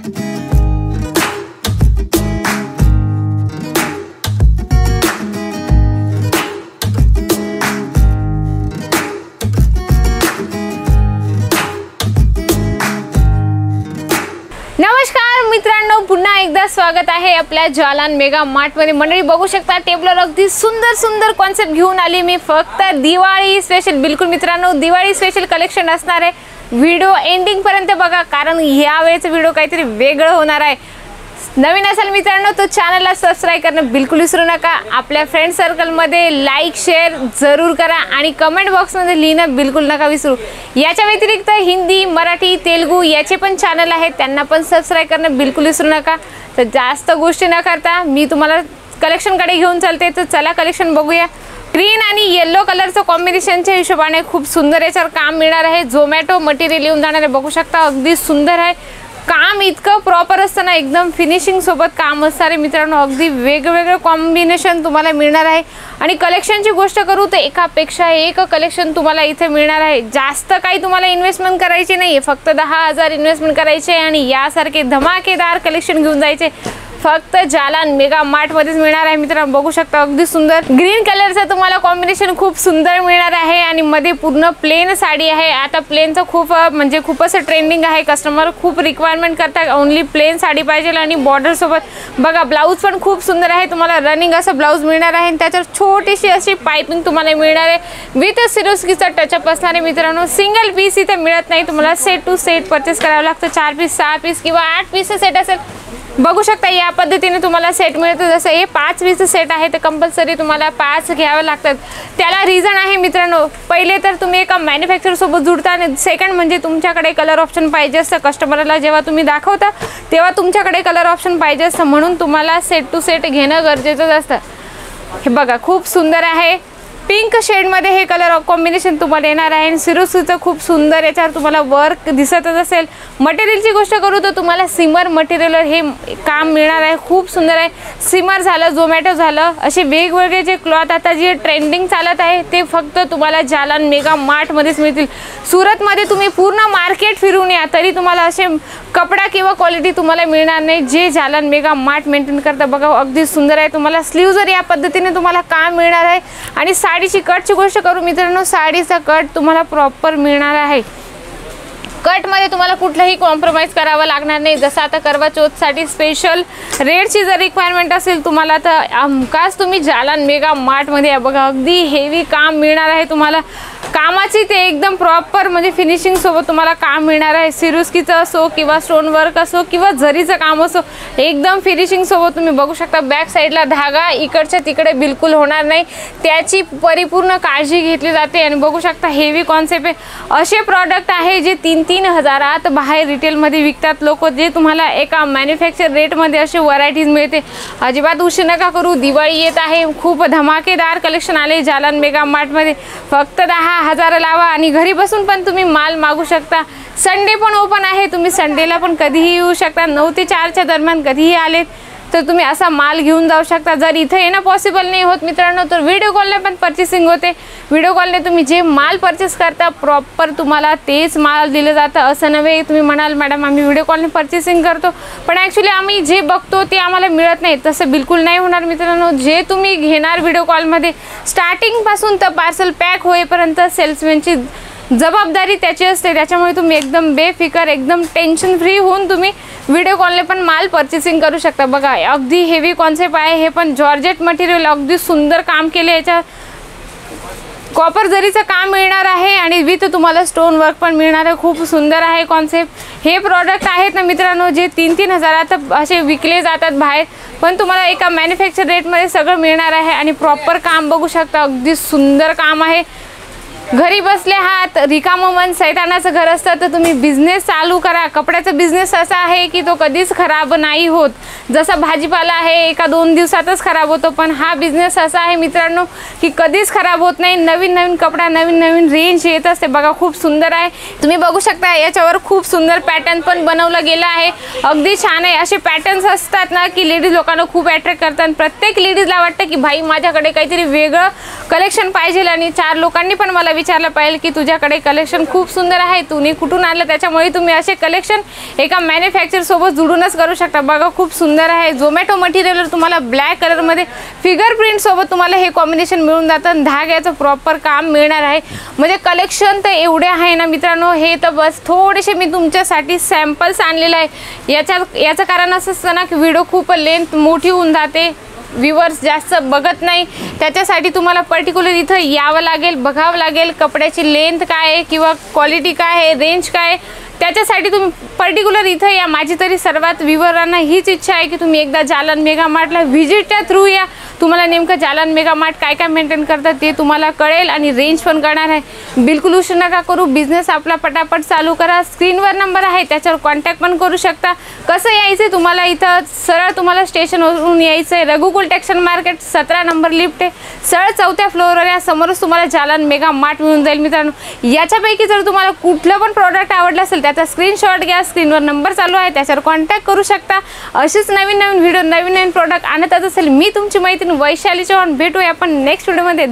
नमस्कार मित्रांनो, पुन्हा एकदा स्वागत आहे आपल्या जालान मेगा मार्ट मध्ये। मंडळी बघू शकता टेबलवर अगदी सुंदर सुंदर कॉन्सेप्ट घेऊन आली मी फक्त दिवाळी स्पेशल। बिलकुल मित्रांनो, दिवाळी स्पेशल कलेक्शन असणार आहे। व्हिडिओ एंडिंग पर्यंत बघा, कारण या वेळेचा व्हिडिओ काहीतरी वेगळं होणार आहे। नवीन असाल मित्रांनो तर चॅनलला सबस्क्राइब करणं बिलकुल विसरू नका। आपल्या फ्रेंड सर्कल मध्ये लाईक शेअर जरूर करा आणि कमेंट बॉक्स मध्ये लिहिणं बिलकुल नका विसरू। याच्या व्यतिरिक्त हिंदी मराठी तेलुगू याचे पण चॅनल आहेत, त्यांना पण सबस्क्राइब करणं बिलकुल विसरू नका। तर जास्त गोष्टी न करता मी तुम्हाला कलेक्शन कडे घेऊन चालते, तर चला कलेक्शन बघूया। ग्रीन आणि येलो कलरचं कॉम्बिनेशनच्या हिशोबाने खूप सुंदर याच्यावर काम मिळणार आहे। झोमॅटो मटेरियल येऊन जाणार आहे, बघू शकता अगदी सुंदर आहे। काम इतकं प्रॉपर असतं ना, एकदम फिनिशिंग सोबत काम असणार आहे मित्रांनो। अगदी वेगवेगळे कॉम्बिनेशन तुम्हाला मिळणार आहे। आणि कलेक्शनची गोष्ट करू तर एकापेक्षा एक कलेक्शन तुम्हाला इथे मिळणार आहे। जास्त काही तुम्हाला इन्व्हेस्टमेंट करायची नाही, फक्त 10,000 इन्व्हेस्टमेंट करायचे आणि यासारखे धमाकेदार कलेक्शन घेऊन जायचे। फक्त जालान मेगा मार्ट मध्येच मिळणार आहे मित्रांनो। बघू शकता अगदी सुंदर ग्रीन कलरचं तुम्हाला कॉम्बिनेशन खूप सुंदर मिळणार आहे आणि मध्ये पूर्ण प्लेन साडी आहे। आता प्लेनचं खूप म्हणजे खूप असं ट्रेंडिंग आहे, कस्टमर खूप रिक्वायरमेंट करतात ओनली प्लेन साडी पाहिजे आणि बॉर्डर सोबत बघा ब्लाउज पण खूप सुंदर आहे। तुम्हाला रनिंग असं ब्लाउज मिळणार आहे, त्याच्यावर छोटीशी अशी पाइपिंग तुम्हाला मिळणार आहे। विथ सिरोस्कीचा टचअप असणार आहे मित्रांनो। सिंगल पीस इथे मिळत नाही, तुम्हाला सेट टू सेट परचेस करावं लागतं। 4 पीस 6 पीस किंवा 8 पीस सेट असेल, बघू शकता या पद्धतीने तुम्हाला सेट मिळतं। जसं हे 5 पीस सेट आहे तर कंपल्सरी तुम्हाला 5 घ्यावे लागतात। त्याला रिझन आहे मित्रांनो, पहिले तर तुम्ही एका मॅन्युफॅक्चर सोबत जुडता आणि सेकंड म्हणजे तुमच्याकडे कलर ऑप्शन पाहिजे असतं। कस्टमरला जेव्हा तुम्ही दाखवता तेव्हा तुमच्याकडे कलर ऑप्शन पाहिजे असतं, म्हणून तुम्हाला सेट टू सेट घेणं गरजेचं असतं। हे बघा खूप सुंदर आहे, पिंक शेड मध्ये हे कलर कॉम्बिनेशन तुम्हाला येणार आहे आणि सिरोस्कीचं खूप सुंदर याच्यावर तुम्हाला वर्क दिसतच असेल। मटेरियलची गोष्ट करू तर तुम्हाला सिमर मटेरियलवर हे काम मिळणार आहे, खूप सुंदर आहे। सिमर झालं, झोमॅटो झालं, असे वेगवेगळे जे क्लॉथ आता जे ट्रेंडिंग चालत आहे ते फक्त तुम्हाला जालान मेगा मार्ट मध्येच मिळतील। सुरतमध्ये तुम्ही पूर्ण मार्केट फिरून या तरी तुम्हाला असे कपडा किंवा क्वालिटी तुम्हाला मिळणार नाही जे जालान मेगा मार्ट मेंटेन करता। बघा अगदी सुंदर आहे, तुम्हाला स्लीव्हजवर या पद्धतीने तुम्हाला काम मिळणार आहे। आणि साडीची कटची गोष्ट करू मित्रांनो, साडीचा कट तुम्हाला प्रॉपर मिळणार आहे। कट मध्ये तुम्हाला कुठलाही कॉम्प्रोमाइज करावं लागणार नाही। जसं आता करवा चौथ साठी स्पेशल रेडची जर रिक्वायरमेंट असेल तुम्हाला तर हमखास तुम्ही जालान मेगा मार्ट मध्ये बघा अगदी हेवी काम मिळणार आहे तुम्हाला। कामाची ते एकदम प्रॉपर म्हणजे फिनिशिंग सोबत तुम्हाला काम मिळणार आहे। सिरोस्कीचं असो किंवा स्टोन वर्क असो किंवा जरीचं काम असो, एकदम फिनिशिंग सोबत तुम्ही बघू शकता। बॅक साईडला धागा इकडच्या तिकडे बिलकुल होणार नाही, त्याची परिपूर्ण काळजी घेतली जाते। आणि बघू शकता हेवी कॉन्सेप्ट आहे। असे प्रॉडक्ट आहे जे 3-3 हजारात बाहेर रिटेल मध्ये विकतात लोक, जे तुम्हाला एका मॅन्युफॅक्चर रेट मध्ये असे व्हरायटीज मिळते। अजिबात उशीर नका करू, दिवाळी येत आहे, खूप धमाकेदार कलेक्शन आले जालान मेगा मार्ट मध्ये। फक्त 10,000 लावा आणि घरी बसून पण तुम्ही माल मागू शकता। संडे पण ओपन आहे, तुम्ही संडेला पण कधीही येऊ शकता। 9 ते 4च्या दरम्यान कधीही आले तर तुम्ही असा माल घेऊन जाऊ शकता। जर इथे येणं पॉसिबल नाही होत मित्रांनो तर व्हिडिओ कॉलने पण परचेसिंग होते। व्हिडिओ कॉलने तुम्ही जे माल परचेस करता प्रॉपर तुम्हाला तेच माल दिलं जातं। असं नव्हे तुम्ही म्हणाल मॅडम आम्ही व्हिडिओ कॉलने परचेसिंग करतो पण ॲक्च्युली आम्ही जे बघतो ते आम्हाला मिळत नाही, तसं बिलकुल नाही होणार मित्रांनो। जे तुम्ही घेणार व्हिडिओ कॉलमध्ये स्टार्टिंगपासून तर पार्सल पॅक होईपर्यंत सेल्समॅनची जबाबदारी त्याची असते। त्याच्यामुळे तुम्ही एकदम बेफिकर एकदम टेन्शन फ्री होऊन तुम्ही व्हिडिओ कॉलने पण माल परचेसिंग करू शकता। बघा अगदी हेवी कॉन्सेप्ट आहे, हे पण जॉर्जेट मटेरियल अगदी सुंदर काम केले, याच्या कॉपर जरीचं काम मिळणार आहे आणि विथ तुम्हाला स्टोन वर्क पण मिळणार आहे। खूप सुंदर आहे कॉन्सेप्ट। हे प्रॉडक्ट आहेत ना मित्रांनो जे 3-3 हजारात असे विकले जातात बाहेर, पण तुम्हाला एका मॅन्युफॅक्चर रेटमध्ये सगळं मिळणार आहे आणि प्रॉपर काम बघू शकता, अगदी सुंदर काम आहे। घरी बसले आहात, रिकामं मन सैतानाचं घर असतं, तर तुम्ही बिझनेस चालू करा। कपड्याचा बिझनेस असा आहे की तो कधीच खराब नाही होत। जसा भाजीपाला आहे 1-2 दिवसातच खराब होतो, पण हा बिझनेस असा आहे मित्रांनो की कधीच खराब होत नाही। नवीन नवीन कपडा नवीन नवीन रेंज येत असते। बघा खूप सुंदर आहे, तुम्ही बघू शकता याच्यावर खूप सुंदर पॅटर्न पण बनवलं गेलं आहे, अगदी छान आहे। असे पॅटर्न्स असतात ना की लेडीज लोकांना खूप अट्रॅक्ट करतात। प्रत्येक लेडीजला वाटतं की भाई माझ्याकडे काहीतरी वेगळं कलेक्शन पाहिजे आणि 4 लोकांनी पण मला विचारलं पाहिजे की तुझ्याकडे कलेक्शन खूप सुंदर आहे, तुम्ही कुठून आणलं, त्याच्यामुळे तुम्ही असे कलेक्शन एका मॅन्युफॅक्चर सोबत जुडूनच करू शकता। बघा खूप सुंदर आहे। झोमॅटो मटेरियलवर तुम्हाला ब्लॅक कलरमध्ये फिगर प्रिंट सोबत तुम्हाला हे कॉम्बिनेशन मिळून जातं। धाग्याचं प्रॉपर काम मिळणार आहे। म्हणजे कलेक्शन तर एवढे आहे ना मित्रांनो, हे तर बस थोडेसे मी तुमच्यासाठी सॅम्पल्स आणलेले आहे। याचं कारण असं असतं ना की व्हिडिओ खूप लेंथ मोठी होऊन जाते, व्ह्यूअर्स जास्त बघत नाही, त्याच्यासाठी तुम्हाला पर्टिक्युलर इथं यावं लागेल, बघावं लागेल कपड्याची लेंथ काय आहे किंवा क्वालिटी काय आहे, रेंज काय आहे, त्याच्यासाठी तुम्ही पर्टिक्युलर इथं या। माझी तरी सर्वात व्ह्यूअरांना हीच इच्छा आहे की तुम्ही एकदा जालन मेगा मार्टला व्हिजिटच्या थ्रू या। तुम्हाला नेमकं जालन मेगा मार्ट काय काय मेंटेन करतात ते तुम्हाला कळेल आणि रेंज पण कळणार आहे। बिलकुल उशीर नका करू, बिझनेस आपला पटापट चालू करा। स्क्रीनवर नंबर आहे, त्याच्यावर कॉन्टॅक्ट पण करू शकता। कसं यायचं तुम्हाला, इथं सरळ तुम्हाला स्टेशनवरून यायचं आहे, रघुकुल टेक्सटाईल मार्केट 17 नंबर लिफ्ट आहे, सरळ 4थ्या फ्लोअरवर या, समोरच तुम्हाला जालन मेगा मार्ट मिळून जाईल। मित्रांनो याच्यापैकी जर तुम्हाला कुठलं पण प्रॉडक्ट आवडलं असेल त्याचा स्क्रीनशॉट घ्या, स्क्रीनवर नंबर चालू आहे त्याच्यावर कॉन्टॅक्ट करू शकता। अशीच नवीन नवीन व्हिडिओ, नवीन नवीन प्रॉडक्ट आणत असेल मी तुमची मैत्रीण वैशाली चव्हाण। भेटूया आपण नेक्स्ट व्हिडिओमध्ये।